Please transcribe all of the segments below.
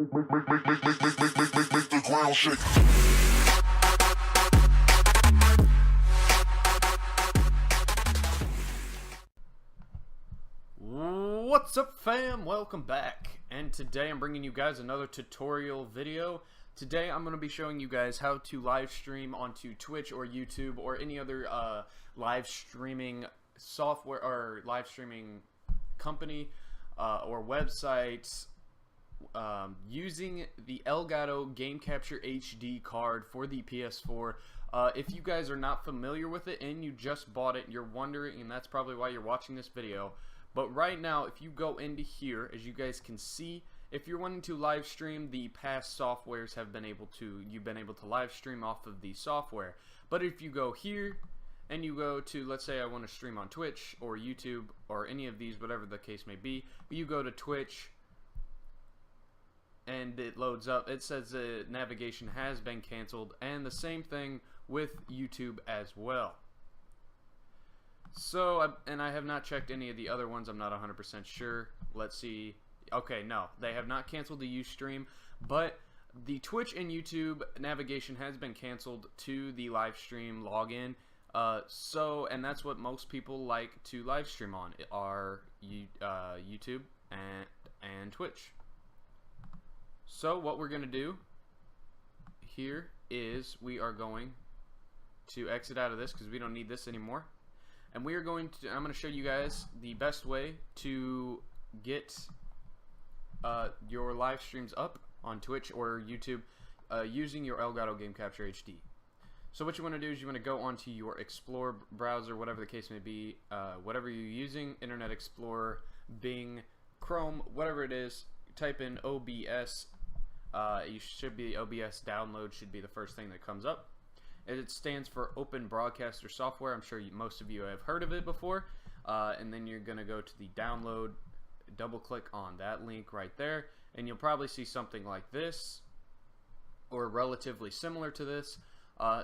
Make the ground shake. What's up, fam? Welcome back, and today I'm bringing you guys another tutorial video. Today I'm going to be showing you guys how to live stream onto Twitch or YouTube or any other live streaming software or live streaming company or websites using the Elgato Game Capture HD card for the PS4. If you guys are not familiar with it and you just bought it, you're wondering, and that's probably why you're watching this video. But right now, if you go into here, as you guys can see, if you're wanting to live stream, the past softwares have been able to, you've been able to live stream off of the software. But if you go here and you go to, let's say I want to stream on Twitch or YouTube or any of these, whatever the case may be, you go to Twitch and it loads up. It says the navigation has been canceled, and the same thing with YouTube as well. So, and I have not checked any of the other ones. I'm not 100% sure. Let's see. Okay, no, they have not canceled the Ustream, but the Twitch and YouTube navigation has been canceled to the live stream login. And that's what most people like to live stream on are YouTube and Twitch. So what we're gonna do here is we are going to exit out of this because we don't need this anymore. And we are going to, I'm going to show you guys the best way to get your live streams up on Twitch or YouTube using your Elgato Game Capture HD. So what you want to do is you want to go onto your Explorer browser, whatever the case may be, whatever you're using, Internet Explorer, Bing, Chrome, whatever it is, type in OBS. You should be, OBS download should be the first thing that comes up. It stands for Open Broadcaster Software. I'm sure most of you have heard of it before. And then you're going to go to the download, double click on that link right there, and you'll probably see something like this or relatively similar to this.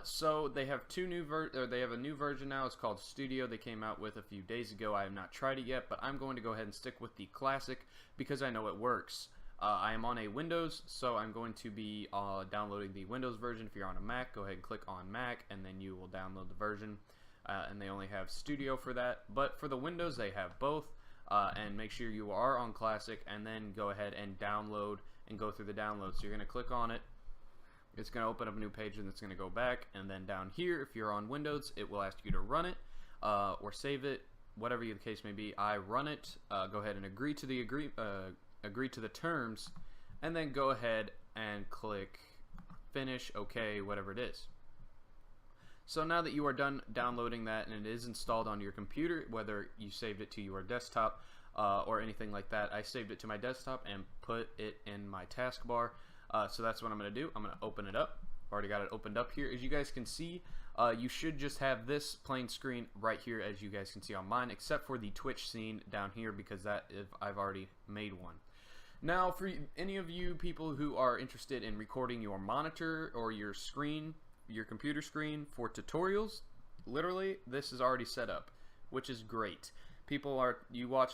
So they have they have a new version now. It's called Studio. They came out with a few days ago. I have not tried it yet, but I'm going to go ahead and stick with the Classic because I know it works. I am on a Windows, so I'm going to be downloading the Windows version. If you're on a Mac, go ahead and click on Mac, and then you will download the version. And they only have Studio for that. But for the Windows, they have both. And make sure you are on Classic, and then go ahead and download and go through the download. So you're going to click on it. It's going to open up a new page, and it's going to go back. And then down here, if you're on Windows, it will ask you to run it or save it, whatever the case may be. I run it. Go ahead and agree to the terms, and then go ahead and click finish, okay, whatever it is. So now that you are done downloading that and it is installed on your computer, whether you saved it to your desktop or anything like that, I saved it to my desktop and put it in my taskbar. So that's what I'm going to do. I'm going to open it up. Already got it opened up here. As you guys can see, you should just have this plain screen right here, as you guys can see on mine, except for the Twitch scene down here because I've already made one. Now, for any of you people who are interested in recording your monitor or your screen, your computer screen for tutorials, literally this is already set up, which is great. You watch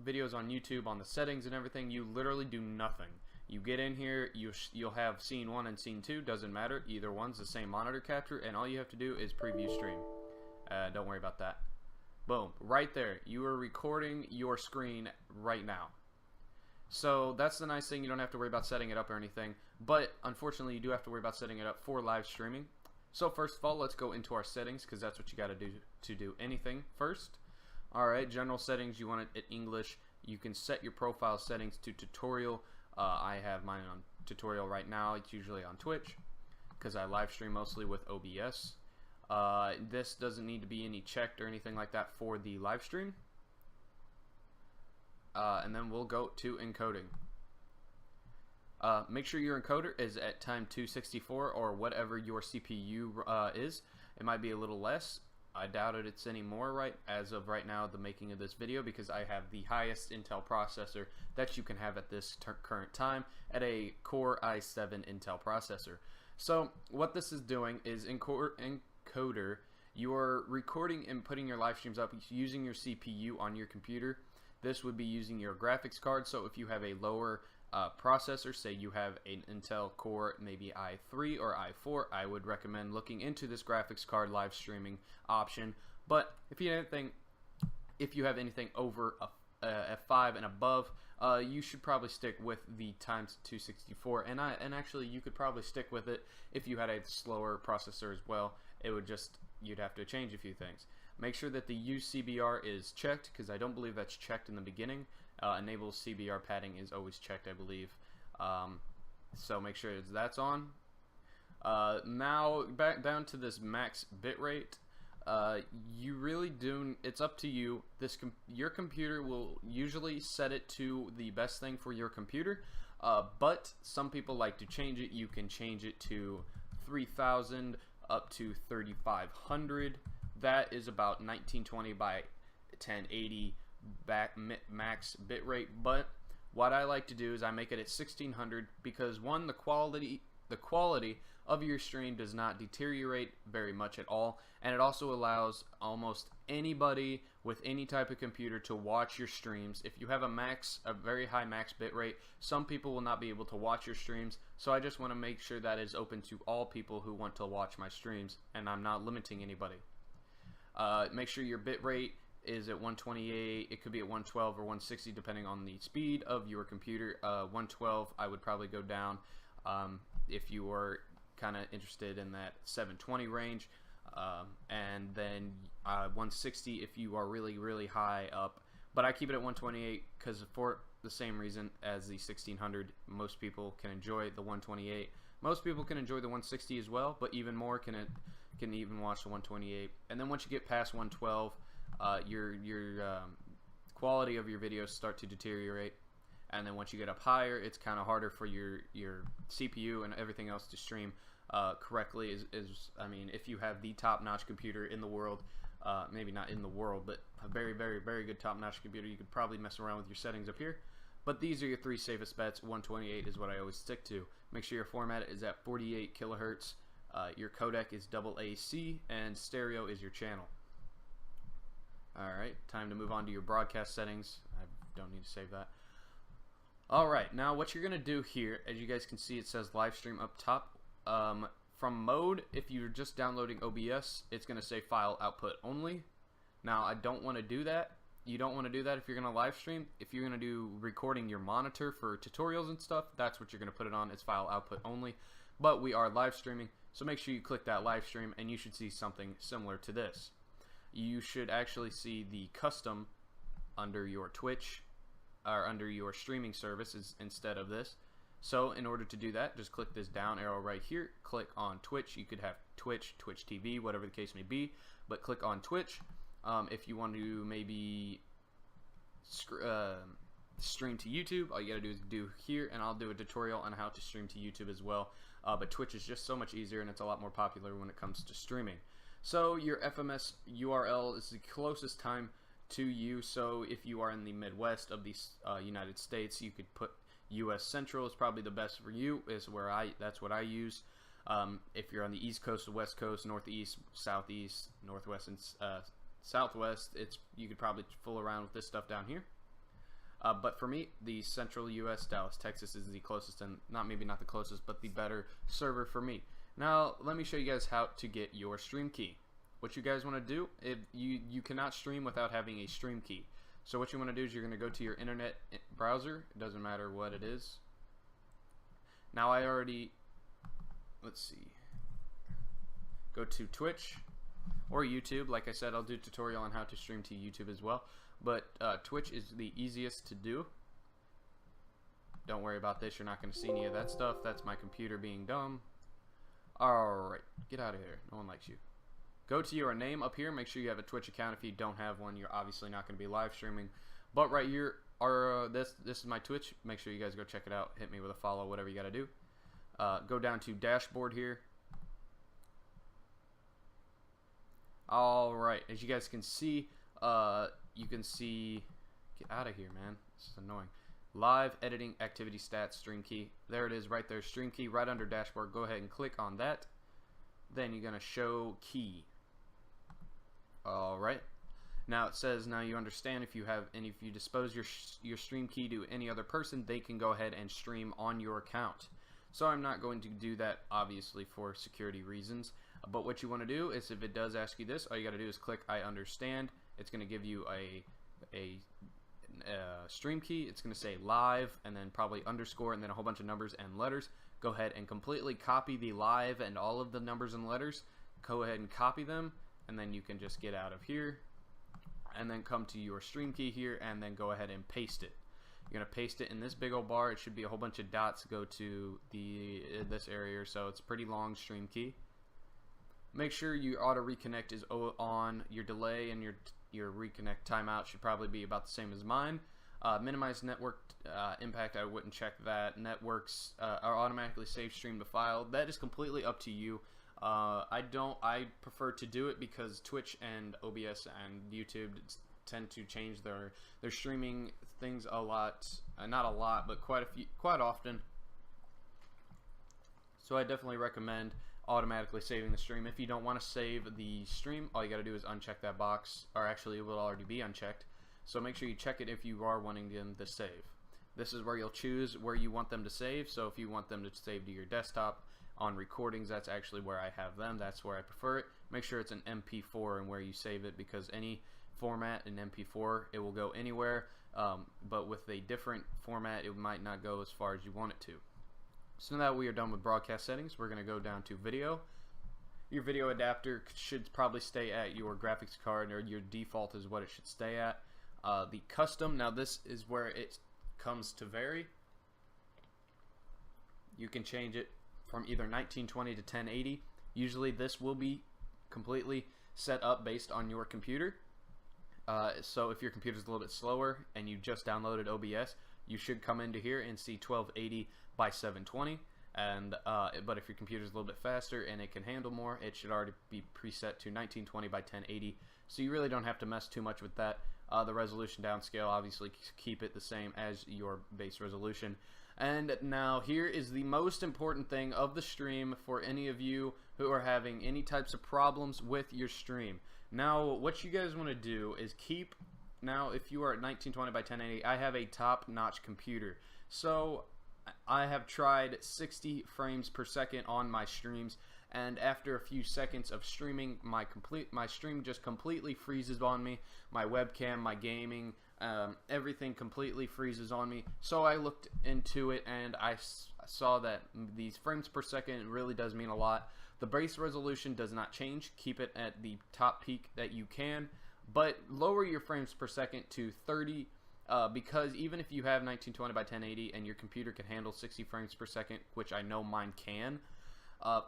videos on YouTube on the settings and everything, you literally do nothing. You get in here, you'll have scene 1 and scene 2, doesn't matter, either one's the same monitor capture, and all you have to do is preview stream. Don't worry about that. Boom, right there, you are recording your screen right now. So that's the nice thing. You don't have to worry about setting it up or anything, but unfortunately you do have to worry about setting it up for live streaming. So first of all, let's go into our settings because that's what you got to do anything first. Alright, general settings, you want it in English. You can set your profile settings to tutorial. I have mine on tutorial right now. It's usually on Twitch because I live stream mostly with OBS. This doesn't need to be any checked or anything like that for the live stream. And then we'll go to encoding. Make sure your encoder is at time 264 or whatever your CPU is. It might be a little less. I doubt it's any more as of right now, the making of this video, because I have the highest Intel processor that you can have at this current time at a Core i7 Intel processor. So what this is doing is encoder, you are recording and putting your live streams up using your CPU on your computer. This would be using your graphics card. So if you have a lower processor, say you have an Intel Core, maybe i3 or i4, I would recommend looking into this graphics card live streaming option. But if you have anything over a F5 and above, you should probably stick with the times 264, and actually you could probably stick with it if you had a slower processor as well. It would just, you'd have to change a few things. Make sure that the use CBR is checked, because I don't believe that's checked in the beginning. Enable CBR padding is always checked, I believe. So make sure that's on. Now back down to this max bitrate. You really do, it's up to you. Your computer will usually set it to the best thing for your computer, but some people like to change it. You can change it to 3000 up to 3500. That is about 1920 by 1080 max bitrate. But what I like to do is I make it at 1600, because one, the quality of your stream does not deteriorate very much at all, and it also allows almost anybody with any type of computer to watch your streams. If you have a very high max bitrate, some people will not be able to watch your streams, so I just want to make sure that is open to all people who want to watch my streams, and I'm not limiting anybody. Make sure your bitrate is at 128. It could be at 112 or 160 depending on the speed of your computer. 112 I would probably go down if you are kind of interested in that 720 range, and then 160 if you are really high up. But I keep it at 128 because for the same reason as the 1600, most people can enjoy the 128. Most people can enjoy the 160 as well, but even more can even watch the 128. And then once you get past 112, your quality of your videos start to deteriorate. And then once you get up higher, it's kind of harder for your CPU and everything else to stream correctly. I mean, if you have the top-notch computer in the world, maybe not in the world, but a very good top-notch computer, you could probably mess around with your settings up here. But these are your three safest bets. 128 is what I always stick to. Make sure your format is at 48 kilohertz. Your codec is AAC, and stereo is your channel. Alright, time to move on to your broadcast settings. I don't need to save that. Alright, now what you're going to do here, as you guys can see, it says live stream up top. From mode, if you're just downloading OBS, it's going to say file output only. Now, I don't want to do that. You don't want to do that if you're going to live stream. If you're going to do recording your monitor for tutorials and stuff, that's what you're going to put it on. It's file output only. But we are live streaming, so make sure you click that live stream, and you should see something similar to this. You should actually see the custom under your Twitch, or under your streaming services instead of this. So in order to do that, just click this down arrow right here, click on Twitch. You could have Twitch, Twitch TV, whatever the case may be, but click on Twitch. If you want to maybe stream to YouTube, all you gotta do is do here, and I'll do a tutorial on how to stream to YouTube as well. But Twitch is just so much easier, and it's a lot more popular when it comes to streaming. So your FMS URL is the closest time to you. So if you are in the Midwest of the United States, you could put US Central is probably the best for you. That's what I use. If you're on the East Coast, the West Coast, Northeast, Southeast, Northwest, and Southwest, you could probably fool around with this stuff down here. But for me, the Central US, Dallas, Texas is the closest, and maybe not the closest, but the better server for me. Now, let me show you guys how to get your stream key. What you guys want to do, if you cannot stream without having a stream key. So what you want to do is you're going to go to your internet browser. It doesn't matter what it is. Now let's see. Go to Twitch or YouTube. Like I said, I'll do a tutorial on how to stream to YouTube as well. But Twitch is the easiest to do. Don't worry about this. You're not going to see any of that stuff. That's my computer being dumb. Alright, get out of here. No one likes you. Go to your name up here. Make sure you have a Twitch account. If you don't have one, you're obviously not going to be live streaming. But right here, this is my Twitch. Make sure you guys go check it out. Hit me with a follow, whatever you got to do. Go down to dashboard here. Alright, as you guys can see, get out of here, man. This is annoying. Live editing activity stats stream key. There it is right there, stream key right under dashboard. Go ahead and click on that. Then you're going to show key. Alright. Now it says, now you understand if you have, and if you dispose your stream key to any other person, they can go ahead and stream on your account. So I'm not going to do that, obviously, for security reasons. But what you want to do is, if it does ask you this, all you got to do is click I understand. It's going to give you a stream key. It's going to say live and then probably underscore and then a whole bunch of numbers and letters. Go ahead and completely copy the live and all of the numbers and letters. Go ahead and copy them, and then you can just get out of here and then come to your stream key here and then go ahead and paste it. You're going to paste it in this big old bar. It should be a whole bunch of dots go to this area, so it's a pretty long stream key. Make sure your auto reconnect is on. Your delay and your reconnect timeout should probably be about the same as mine. Minimize network impact, I wouldn't check that. Networks are automatically save stream the file. That is completely up to you. I prefer to do it because Twitch and OBS and YouTube tend to change their streaming things a lot, not a lot, but quite often. So I definitely recommend automatically saving the stream. If you don't want to save the stream, all you got to do is uncheck that box, or actually it will already be unchecked. So make sure you check it if you are wanting them to save. This is where you'll choose where you want them to save. So if you want them to save to your desktop, on recordings, that's actually where I have them. That's where I prefer it. Make sure it's an MP4 and where you save it, because any format in MP4, it will go anywhere, but with a different format, it might not go as far as you want it to. So now that we are done with broadcast settings, we're going to go down to video. Your video adapter should probably stay at your graphics card, or your default is what it should stay at. The custom, now this is where it comes to vary. You can change it from either 1920 to 1080. Usually this will be completely set up based on your computer. So if your computer is a little bit slower and you just downloaded OBS, you should come into here and see 1280 by 720. And but if your computer is a little bit faster and it can handle more, it should already be preset to 1920 by 1080. So you really don't have to mess too much with that. The resolution downscale, obviously keep it the same as your base resolution. And now here is the most important thing of the stream for any of you who are having any types of problems with your stream. Now what you guys want to do is keep, now if you are at 1920 by 1080, I have a top-notch computer. So I have tried 60 frames per second on my streams, and after a few seconds of streaming, my stream just completely freezes on me. My webcam, my gaming, everything completely freezes on me. So I looked into it and I saw that these frames per second really does mean a lot. The base resolution does not change. Keep it at the top peak that you can, but lower your frames per second to 30, because even if you have 1920 by 1080 and your computer can handle 60 frames per second, which I know mine can,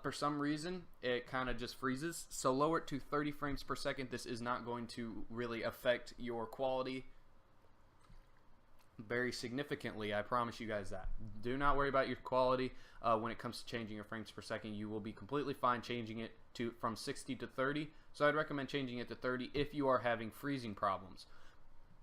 for some reason it kind of just freezes. So lower it to 30 frames per second. This is not going to really affect your quality very significantly. I promise you guys that. Do not worry about your quality when it comes to changing your frames per second. You will be completely fine changing it to from 60 to 30. So I'd recommend changing it to 30 if you are having freezing problems.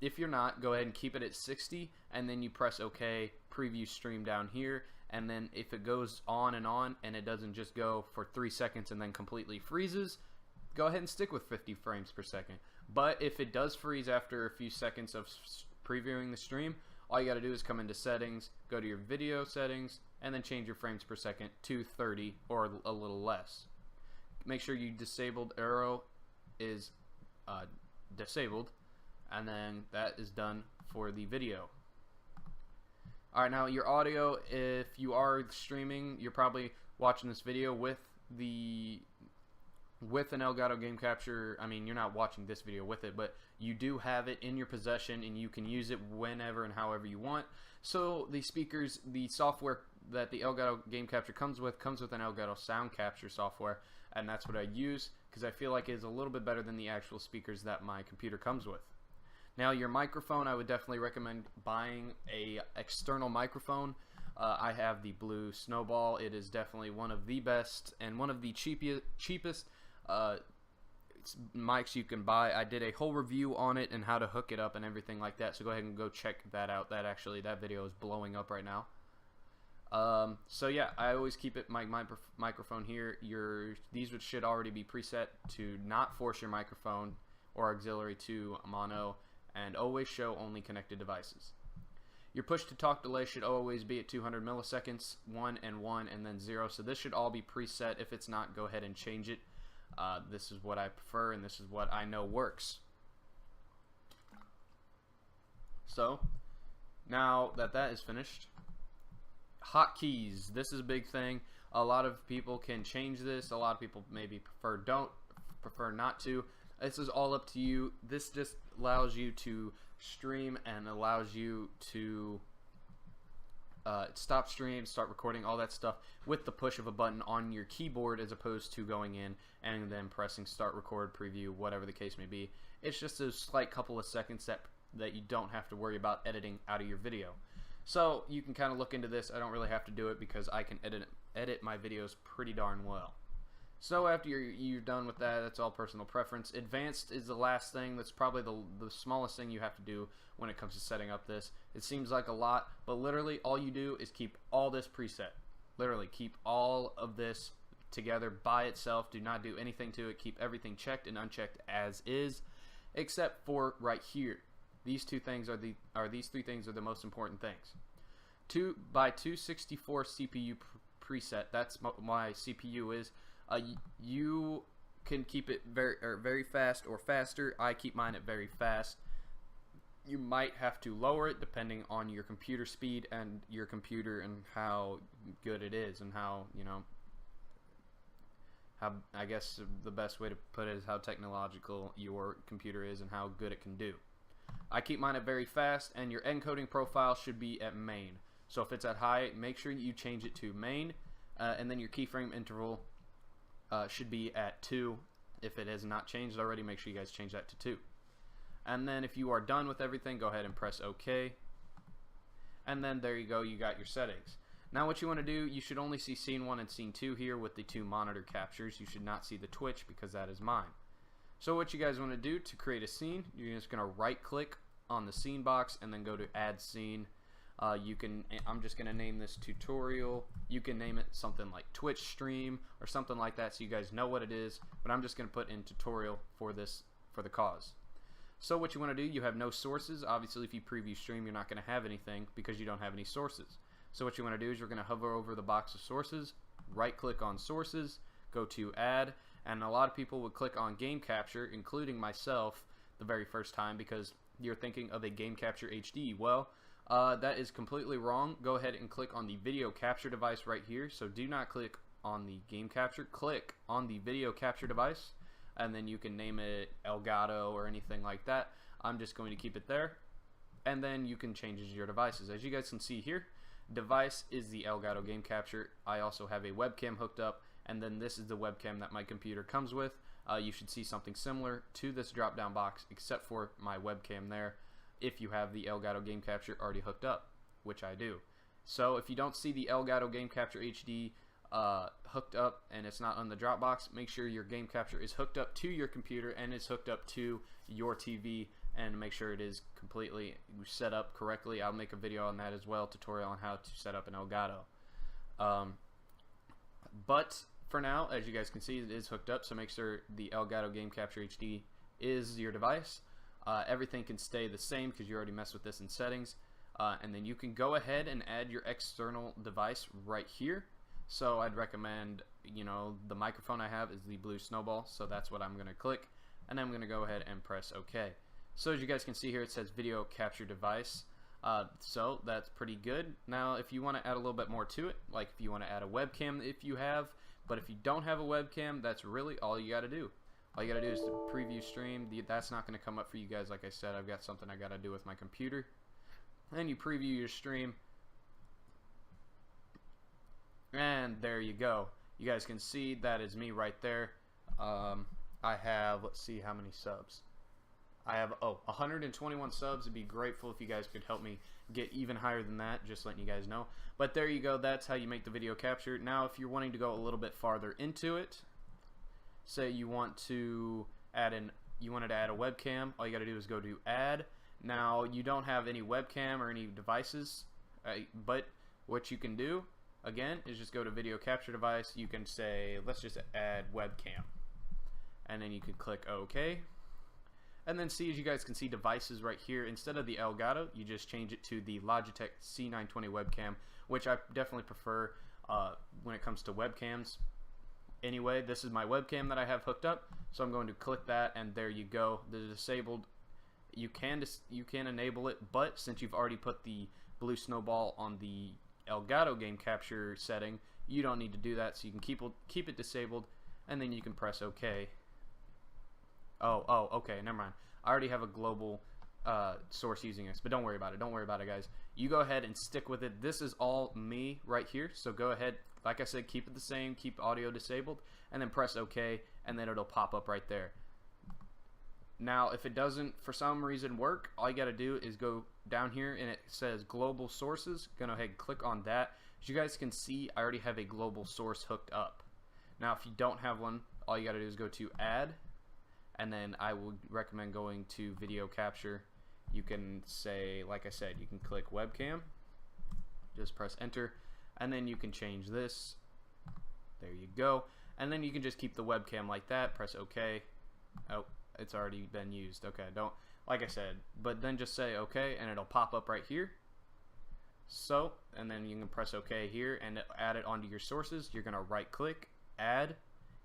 If you're not, go ahead and keep it at 60, and then you press OK, preview stream down here, and then if it goes on and it doesn't just go for 3 seconds and then completely freezes, go ahead and stick with 50 frames per second. But if it does freeze after a few seconds of previewing the stream, all you got to do is come into settings, go to your video settings, and then change your frames per second to 30 or a little less. Make sure you disabled arrow is disabled, and then that is done for the video. Alright, now your audio, if you are streaming, you're probably watching this video with an Elgato game capture. I mean, you're not watching this video with it, but you do have it in your possession and you can use it whenever and however you want. So the speakers, the software that the Elgato game capture comes with an Elgato sound capture software, and that's what I use because I feel like it's a little bit better than the actual speakers that my computer comes with. Now your microphone, I would definitely recommend buying a external microphone. I have the Blue Snowball. It is definitely one of the best and one of the cheapest mics you can buy. I did a whole review on it and how to hook it up and everything like that, so go ahead and go check that out. That video is blowing up right now. So yeah, I always keep it my microphone here. These should already be preset to not force your microphone or auxiliary to mono, and always show only connected devices. Your push to talk delay should always be at 200 milliseconds, 1 and 1 and then 0. So this should all be preset. If it's not, go ahead and change it. This is what I prefer and this is what I know works. So now that that is finished, hotkeys. This is a big thing. A lot of people can change this. A lot of people maybe prefer not to. This is all up to you. This just allows you to stream and allows you to stop stream, start recording, all that stuff with the push of a button on your keyboard, as opposed to going in and then pressing start, record, preview, whatever the case may be. It's just a slight couple of seconds that you don't have to worry about editing out of your video. So you can kind of look into this. I don't really have to do it because I can edit my videos pretty darn well. So after you're done with that, that's all personal preference. Advanced is the last thing. That's probably the smallest thing you have to do when it comes to setting up this. It seems like a lot, but literally all you do is keep all this preset. Literally keep all of this together by itself. Do not do anything to it. Keep everything checked and unchecked as is, except for right here. These two things these three things are the most important things. 264 CPU preset. That's what my CPU is. You can keep it very fast or faster. I keep mine at very fast. You might have to lower it depending on your computer speed and your computer and how good it is, and how, you know, how, I guess the best way to put it is how technological your computer is and how good it can do. I keep mine at very fast, and your encoding profile should be at main. So if it's at high, make sure you change it to main, and then your keyframe interval should be at 2. If it has not changed already, make sure you guys change that to 2. And then if you are done with everything, go ahead and press OK. And then there you go, you got your settings. Now what you want to do, you should only see scene 1 and scene 2 here with the 2 monitor captures. You should not see the Twitch because that is mine. So what you guys want to do to create a scene, you're just going to right click on the scene box and then go to add scene. I'm just going to name this tutorial. You can name it something like Twitch stream or something like that so you guys know what it is, but I'm just going to put in tutorial for the cause. So what you want to do, you have no sources. Obviously if you preview stream, you're not going to have anything because you don't have any sources. So what you want to do is you're going to hover over the box of sources, right click on sources, go to add, and a lot of people would click on game capture, including myself, the very first time because you're thinking of a game capture HD. Well, that is completely wrong. Go ahead and click on the video capture device right here. So do not click on the game capture, click on the video capture device, and then you can name it Elgato or anything like that. I'm just going to keep it there, and then you can change your devices. As you guys can see here, device is the Elgato game capture. I also have a webcam hooked up, and then this is the webcam that my computer comes with. You should see something similar to this drop down box except for my webcam there, if you have the Elgato game capture already hooked up, which I do. So if you don't see the Elgato game capture HD hooked up and it's not on the Dropbox, make sure your game capture is hooked up to your computer and is hooked up to your TV, and make sure it is completely set up correctly. I'll make a video on that as well, tutorial on how to set up an Elgato. But for now, as you guys can see, it is hooked up, so make sure the Elgato game capture HD is your device. Everything can stay the same because you already messed with this in settings, and then you can go ahead and add your external device right here. So I'd recommend, you know, the microphone I have is the Blue Snowball, so that's what I'm going to click, and I'm going to go ahead and press OK. So as you guys can see here, it says video capture device, so that's pretty good. Now if you want to add a little bit more to it, like if you want to add a webcam if you have, but if you don't have a webcam, that's really all you got to do. All you got to do is to preview stream. That's not going to come up for you guys. Like I said, I've got something I got to do with my computer. And you preview your stream. And there you go. You guys can see that is me right there. I have, let's see how many subs. I have 121 subs. I'd be grateful if you guys could help me get even higher than that, just letting you guys know. But there you go, that's how you make the video capture. Now if you're wanting to go a little bit farther into it, say you want to add you wanted to add a webcam, all you got to do is go to add. Now you don't have any webcam or any devices, but what you can do again is just go to video capture device. You can say, let's just add webcam, and then you can click OK. And then see, as you guys can see, devices right here. Instead of the Elgato, you just change it to the Logitech C920 webcam, which I definitely prefer when it comes to webcams. Anyway, this is my webcam that I have hooked up, so I'm going to click that, and there you go. The disabled, you can enable it, but since you've already put the blue snowball on the Elgato game capture setting, you don't need to do that, so you can keep it disabled, and then you can press OK. Oh, okay, never mind. I already have a global source using this, but don't worry about it. Don't worry about it, guys. You go ahead and stick with it. This is all me right here, so go ahead. Like I said, keep it the same, keep audio disabled, and then press OK, and then it'll pop up right there. Now, if it doesn't, for some reason, work, all you got to do is go down here, and it says Global Sources. Go ahead and click on that. As you guys can see, I already have a global source hooked up. Now, if you don't have one, all you got to do is go to Add, and then I would recommend going to Video Capture. You can say, like I said, you can click Webcam, just press Enter, and then you can change this. There you go. And then you can just keep the webcam like that, press OK. Oh, it's already been used. Okay, don't, like I said, but then just say OK, and it'll pop up right here. So, and then you can press OK here and add it onto your sources. You're going to right click, add.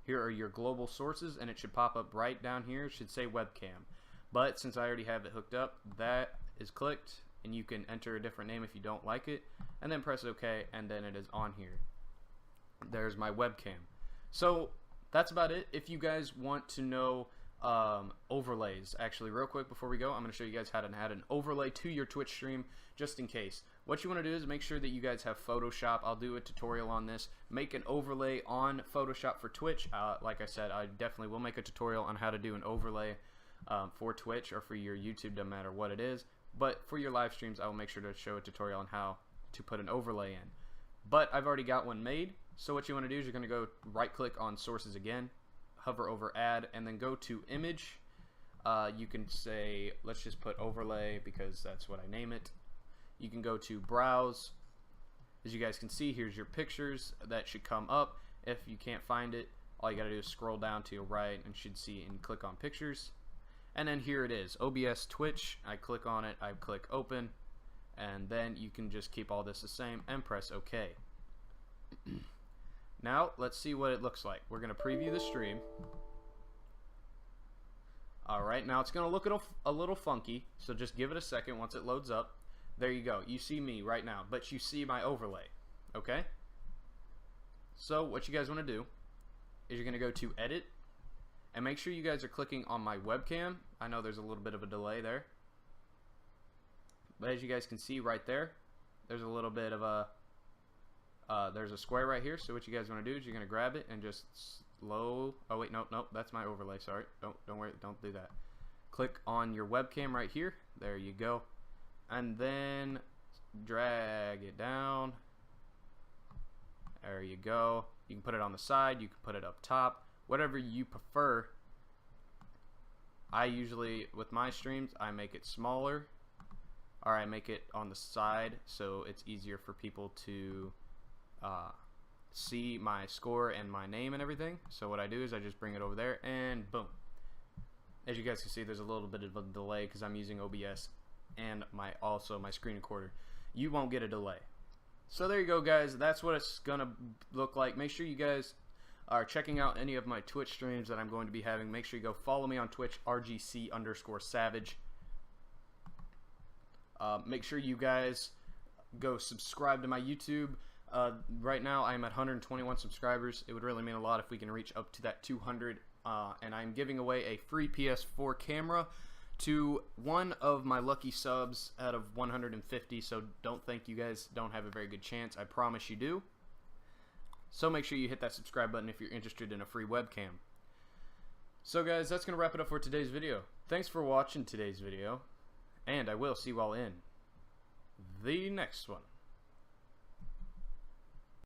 Here are your global sources, and it should pop up right down here. It should say webcam. But since I already have it hooked up, that is clicked, and you can enter a different name if you don't like it, and then press OK, and then it is on here. There's my webcam. So that's about it. If you guys want to know overlays, actually real quick before we go, I'm going to show you guys how to add an overlay to your Twitch stream just in case. What you want to do is make sure that you guys have Photoshop. I'll do a tutorial on this. Make an overlay on Photoshop for Twitch. Like I said, I definitely will make a tutorial on how to do an overlay for Twitch or for your YouTube, no matter what it is. But for your live streams, I will make sure to show a tutorial on how to put an overlay in. But I've already got one made. So what you want to do is you're going to go right click on sources again, hover over add, and then go to image. You can say, let's just put overlay because that's what I name it. You can go to browse. As you guys can see, here's your pictures that should come up. If you can't find it, all you gotta do is scroll down to your right and should see and click on pictures. And then here it is, OBS Twitch. I click on it, I click open, and then you can just keep all this the same and press OK. Now let's see what it looks like. We're gonna preview the stream. Alright, now it's gonna look a little funky, so just give it a second once it loads up. There you go. You see me right now, but you see my overlay. Okay? So what you guys want to do is you're going to go to edit, and make sure you guys are clicking on my webcam. I know there's a little bit of a delay there, but as you guys can see right there, there's a little bit of a there's a square right here. So what you guys want to do is you're going to grab it and just slow. Oh wait, nope, that's my overlay. Sorry, don't worry, don't do that. Click on your webcam right here. There you go. And then drag it down. There you go. You can put it on the side, you can put it up top, whatever you prefer. I usually, with my streams, I make it smaller, or I make it on the side so it's easier for people to see my score and my name and everything. So what I do is I just bring it over there, and boom. As you guys can see, there's a little bit of a delay because I'm using OBS and also my screen recorder. You won't get a delay. So there you go, guys. That's what it's gonna look like. Make sure you guys are checking out any of my Twitch streams that I'm going to be having. Make sure you go follow me on Twitch, RGC_Savage. Make sure you guys go subscribe to my YouTube. Right now I'm at 121 subscribers. It would really mean a lot if we can reach up to that 200. And I'm giving away a free PS4 camera to one of my lucky subs out of 150, so don't think you guys don't have a very good chance. I promise you do. So make sure you hit that subscribe button if you're interested in a free webcam. So guys, that's going to wrap it up for today's video. Thanks for watching today's video, and I will see you all in the next one.